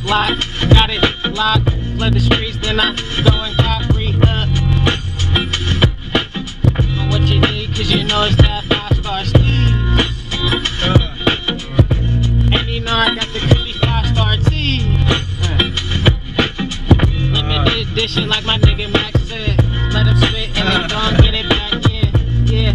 lock, got it locked, flood the streets, then I go and got re-up. Know what you need, cause you know it's that 5-star Steve. And you know I got the creepy 5-star T. Limited edition like my nigga Max said. Let him spit and then gon' get it back, yeah.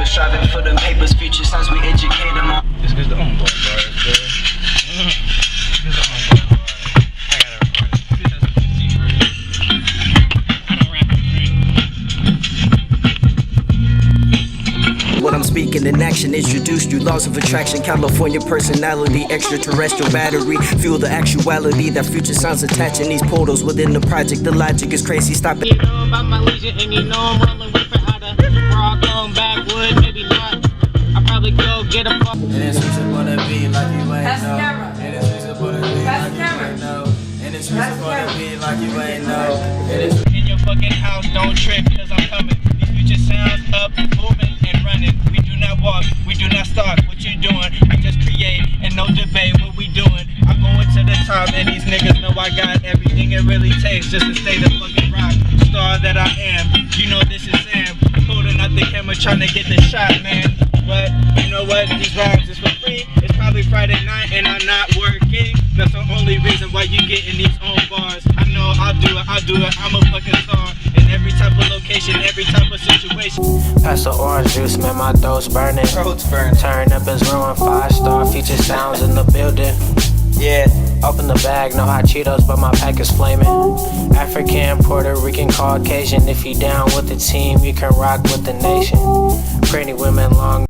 Striving for them papers, future sounds we educate them on. This is the own boy, bro. This is the own boy. I gotta record. What I'm speaking in action introduced you laws of attraction, California personality, extraterrestrial battery, fuel the actuality that future sounds attaching these portals within the project. The logic is crazy. Stop it. You know about my legion and you know I'm rolling with it. How to rock on backwood, maybe not. I probably go get a fuck. And it's reachable to be like you ain't Pass the know. camera. And it's reachable to be Pass like the you camera. ain't know. And it's reachable to be like you ain't know. And it's In your fucking house, don't trip, cause I'm coming. These future sounds up, moving and running. We do not walk, we do not stop. What you doing? We just create and no debate what we doing. I'm going to the top and these niggas know I got everything it really takes just to stay the fucking rock star that I am. You know this is Sam, holding out the camera trying to get the shot, man. But you know what? These rhymes is for free. It's probably Friday night and I'm not working. That's the only reason why you getting these own bars. I know I'll do it. I'm a fucking star in every type of location, every type of situation. Pass the orange juice, man, my throat's burning. Turn up and ruin 5-star future sounds in the building. Yeah, open the bag, no hot Cheetos, but my pack is flaming. African, Puerto Rican, Caucasian. If you down with the team, you can rock with the nation. Pretty women, long